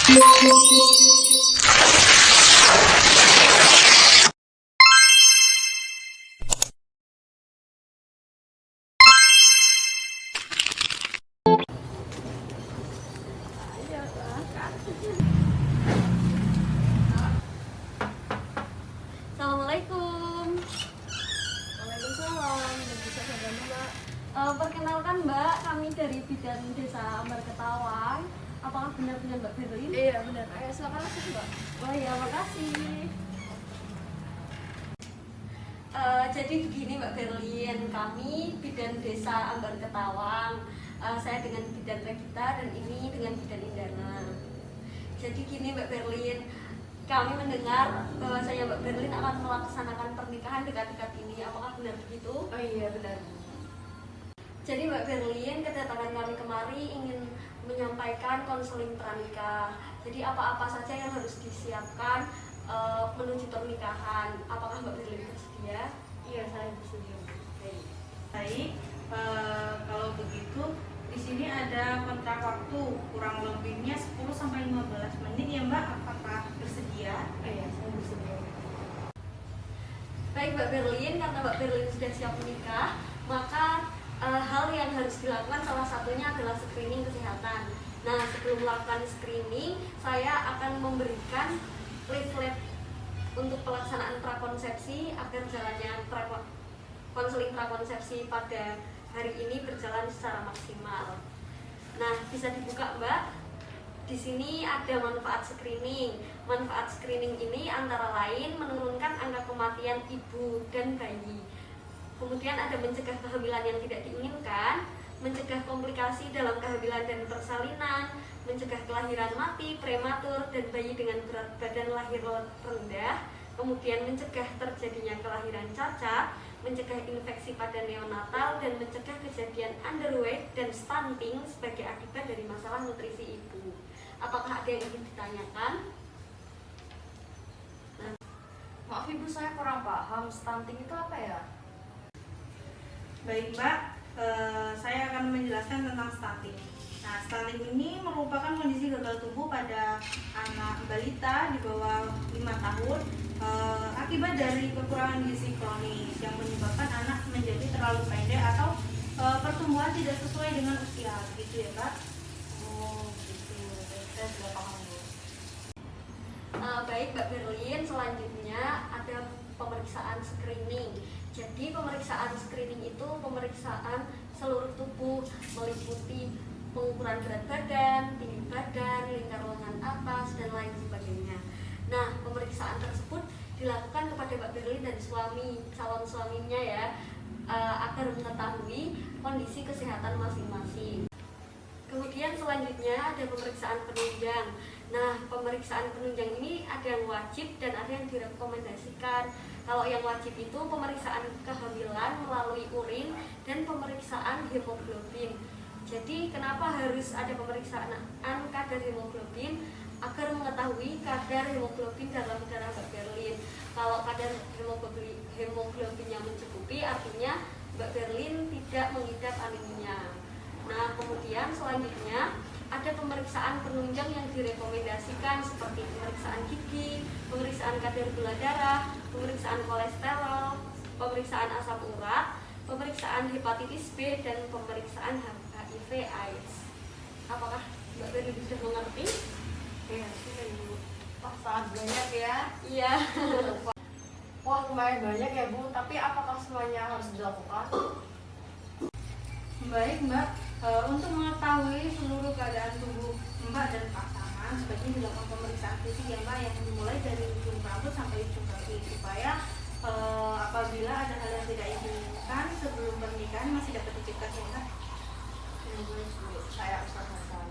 Assalamualaikum. Waalaikumsalam. Bisa saya bantu, Mbak? Perkenalkan Mbak, kami dari Bidan Desa Ambar Ketawang. Apakah benar dengan Mbak Berlin? Iya, benar. Ayo silakan masuk, Mbak. Oh iya, makasih. Jadi begini Mbak Berlin, kami Bidan Desa Ambar Ketawang. Saya dengan Bidan Regita dan ini dengan Bidan Indana. Jadi gini Mbak Berlin, kami mendengar bahwasanya Mbak Berlin akan melaksanakan pernikahan dekat-dekat ini. Apakah benar begitu? Oh iya, benar. Jadi Mbak Berlin, kedatangan kami kemari ingin menyampaikan konseling pranikah. Jadi apa-apa saja yang harus disiapkan menuju pernikahan. Apakah Mbak Berlin bersedia? Iya, saya bersedia. Baik. Kalau begitu, di sini ada kontrak waktu kurang lebihnya 10 sampai 15 menit ya, Mbak. Apakah bersedia? Iya, saya bersedia. Baik Mbak Berlin, karena Mbak Berlin sudah siap menikah, maka hal yang harus dilakukan salah satunya adalah screening kesehatan. Nah, sebelum melakukan screening, saya akan memberikan leaflet untuk pelaksanaan prakonsepsi agar jalannya konseling prakonsepsi pada hari ini berjalan secara maksimal. Nah, bisa dibuka Mbak. Di sini ada manfaat screening. Manfaat screening ini antara lain menurunkan angka kematian ibu dan bayi. Kemudian ada mencegah kehamilan yang tidak diinginkan, mencegah komplikasi dalam kehamilan dan persalinan, mencegah kelahiran mati, prematur, dan bayi dengan berat badan lahir rendah, kemudian mencegah terjadinya kelahiran cacat, mencegah infeksi pada neonatal, dan mencegah kejadian underweight dan stunting sebagai akibat dari masalah nutrisi ibu. Apakah ada yang ingin ditanyakan? Maaf Ibu, saya kurang paham. Stunting itu apa ya? Baik Mbak, saya akan menjelaskan tentang stunting. Nah, stunting ini merupakan kondisi gagal tumbuh pada anak balita di bawah 5 tahun akibat dari kekurangan gizi kronis yang menyebabkan anak menjadi terlalu pendek atau pertumbuhan tidak sesuai dengan usia, gitu ya Mbak? Oh, gitu. Saya sudah paham, Bu. Baik Mbak Berlin, selanjutnya ada pemeriksaan screening. Jadi pemeriksaan screening itu pemeriksaan seluruh tubuh meliputi pengukuran berat badan, tinggi badan, lingkar lengan atas, dan lain sebagainya. Nah, pemeriksaan tersebut dilakukan kepada Mbak Berlin dan calon suaminya ya, agar mengetahui kondisi kesehatan masing-masing. Kemudian selanjutnya ada pemeriksaan penunjang. Nah, pemeriksaan penunjang ini ada yang wajib dan ada yang direkomendasikan. Kalau yang wajib itu pemeriksaan kehamilan melalui urin dan pemeriksaan hemoglobin. Jadi kenapa harus ada pemeriksaan kadar hemoglobin? Agar mengetahui kadar hemoglobin dalam darah Mbak Berlin. Kalau kadar hemoglobinnya mencukupi, artinya Mbak Berlin tidak mengidap anemia. Nah, kemudian selanjutnya ada pemeriksaan penunjang yang direkomendasikan seperti pemeriksaan gigi, pemeriksaan kadar gula darah, pemeriksaan kolesterol, pemeriksaan asam urat, pemeriksaan hepatitis B, dan pemeriksaan HIV/AIDS. Apakah Mbak Berlin sudah mengerti? Iya, sudah Ibu. Wah, sangat banyak ya. Iya. Wah, lumayan banyak ya Bu, tapi apakah semuanya harus dilakukan? Baik Mbak, untuk mengetahui seluruh keadaan tubuh Mbak dan pasangan sebaiknya dilakukan pemeriksaan fisik ya Mbak, yang dimulai dari ujung rambut sampai ujung kaki supaya apabila ada hal yang tidak diinginkan sebelum pernikahan masih dapat dicegah ya Mbak. Saya usahakan.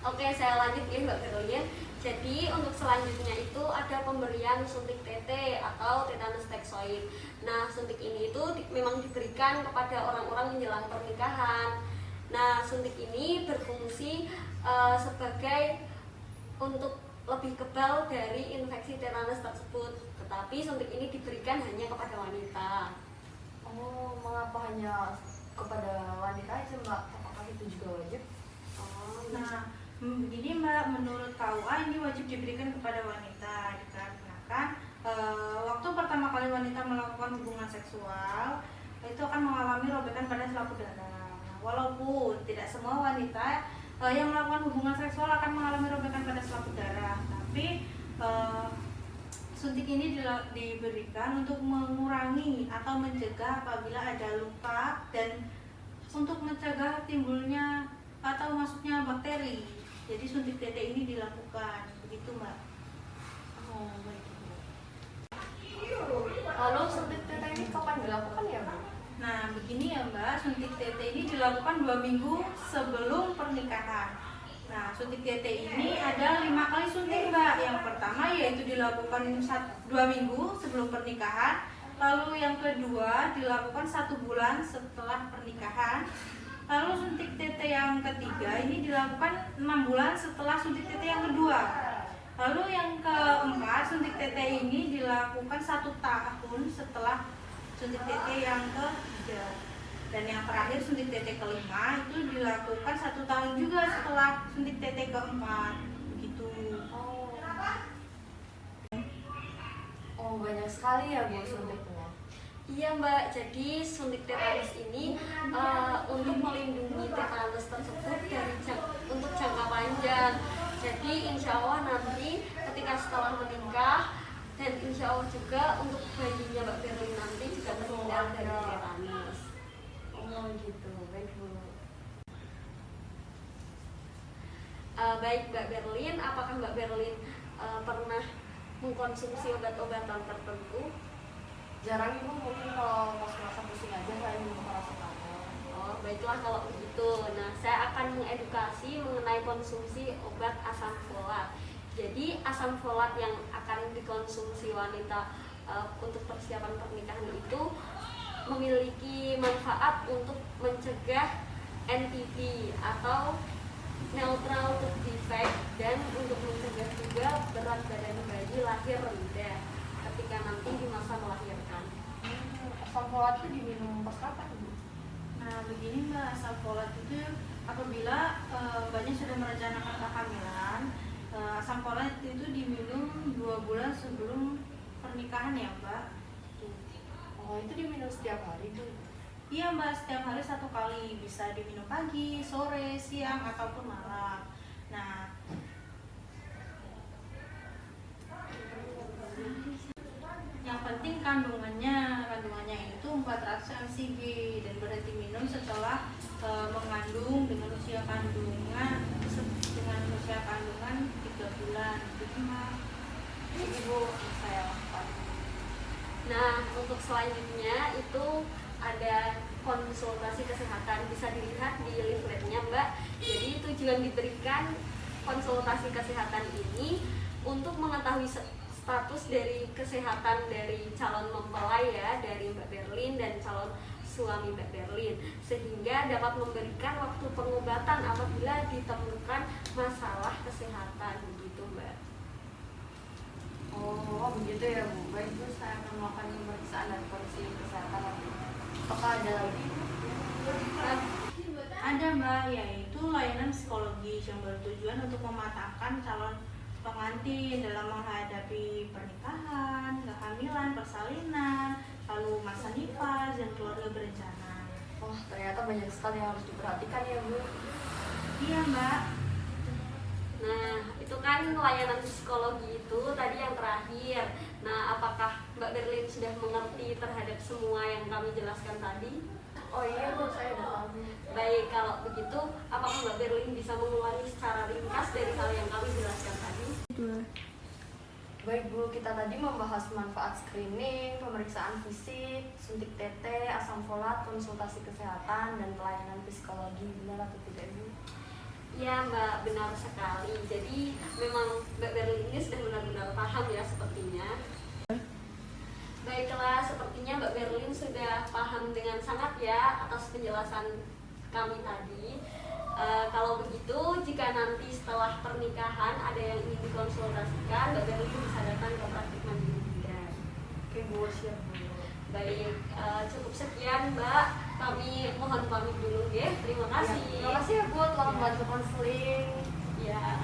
Oke, saya lanjut ya Mbak Berlin. Jadi untuk selanjutnya itu ada pemberian suntik TT atau tetanus toxoid. Nah, suntik ini itu memang diberikan kepada orang-orang menjelang pernikahan. Nah, suntik ini berfungsi sebagai untuk lebih kebal dari infeksi tetanus tersebut. Tetapi suntik ini diberikan hanya kepada wanita. Oh, mengapa hanya kepada wanita aja Mbak? Apakah itu juga wajib? Oh, Nah, Begini Mbak, menurut KUA ini wajib diberikan kepada wanita dikarenakan waktu pertama kali wanita melakukan hubungan seksual itu akan mengalami robekan pada selaput darah. Nah, walaupun tidak semua wanita yang melakukan hubungan seksual akan mengalami robekan pada selaput darah, tapi suntik ini diberikan untuk mengurangi atau mencegah apabila ada luka dan untuk mencegah timbulnya atau masuknya bakteri. Jadi suntik TT ini dilakukan, begitu Mbak. Oh, baik Bu. Lalu suntik TT ini kapan dilakukan ya Bu? Nah, begini ya Mbak, suntik TT ini dilakukan 2 minggu sebelum pernikahan. Nah, suntik TT ini ada 5 kali suntik Mbak. Yang pertama yaitu dilakukan 2 minggu sebelum pernikahan. Lalu yang kedua dilakukan 1 bulan setelah pernikahan. Lalu suntik TT yang ketiga ini dilakukan 6 bulan setelah suntik TT yang kedua. Lalu yang keempat, suntik TT ini dilakukan 1 tahun setelah suntik TT yang ketiga. Dan yang terakhir suntik TT kelima itu dilakukan 1 tahun juga setelah suntik TT keempat. Begitu. Oh, banyak sekali ya Bu suntiknya. Iya Mbak, jadi suntik tetanus ini untuk melindungi tetanus tersebut dari untuk jangka panjang. Jadi insya Allah nanti ketika setelah menikah dan insya Allah juga untuk bayinya Mbak Berlin nanti juga terhindar dari tetanus. Oh gitu, baik Bu. Baik Mbak Berlin, apakah Mbak Berlin pernah mengkonsumsi obat-obatan tertentu? Jarang Ibu, mungkin kalau pas merasa pusing aja saya minum paracetamol. Oh, baiklah kalau begitu. Nah, saya akan mengedukasi mengenai konsumsi obat asam folat. Jadi, asam folat yang akan dikonsumsi wanita untuk persiapan pernikahan itu memiliki manfaat untuk mencegah NTD atau neutral tooth defect dan untuk mencegah juga berat badan bayi lahir rendah ketika nanti di masa melahirkan. Asam folat itu diminum pas kapan Bu? Nah, begini Mbak, asam folat itu apabila mbaknya sudah merencanakan kehamilan, asam folat itu diminum 2 bulan sebelum pernikahan ya Mbak. Oh, itu diminum setiap hari Bu? Iya Mbak, setiap hari 1 kali, bisa diminum pagi, sore, siang, ataupun malam. Nah, yang penting kandungannya itu 400 mcg dan berhenti minum setelah mengandung dengan usia kandungan 3 bulan. Jadi Mbak, Ibu saya lakukan. Nah, untuk selanjutnya itu ada konsultasi kesehatan, bisa dilihat di leafletnya Mbak. Jadi tujuan diberikan konsultasi kesehatan ini untuk mengetahui status dari kesehatan dari calon mempelai ya, dari Mbak Berlin dan calon suami Mbak Berlin, sehingga dapat memberikan waktu pengobatan apabila ditemukan masalah kesehatan begitu Mbak. Oh, begitu ya Bu. Baik Bu, saya akan melakukan pemeriksaan dan kondisi kesehatan nanti. Apakah ada lagi? ada Mbak, yaitu layanan psikologis yang bertujuan untuk mematangkan calon pengantin dalam menghadapi pernikahan, kehamilan, persalinan, lalu masa nifas dan keluarga berencana. Oh, ternyata banyak sekali yang harus diperhatikan ya Bu. Iya Mbak. Nah, itu kan layanan psikologi itu tadi yang terakhir. Nah, apakah Mbak Berlin sudah mengerti terhadap semua yang kami jelaskan tadi? Oh iya Bu, saya udah tahu. Baik, kalau begitu, apakah Mbak Berlin bisa mengulangi secara ringkas dari hal yang kami jelaskan tadi? Baik Bu, kita tadi membahas manfaat screening, pemeriksaan fisik, suntik TT, asam folat, konsultasi kesehatan, dan pelayanan psikologi. Benar atau tidak Bu? Ya Mbak, benar sekali. Jadi memang Mbak Berlin ini sudah benar-benar paham ya sepertinya. Baiklah, sepertinya Mbak Berlin sudah paham dengan sangat ya atas penjelasan kami tadi. Kalau begitu, jika nanti setelah pernikahan ada yang ingin dikonsultasikan, Mbak Berlin bisa datang ke praktik mandiri bidan. Oke Bu, siap Bu. Baik, cukup sekian Mbak. Kami mohon pamit dulu ya. Terima kasih. Terima kasih ya Bu telah membantu konseling. Ya.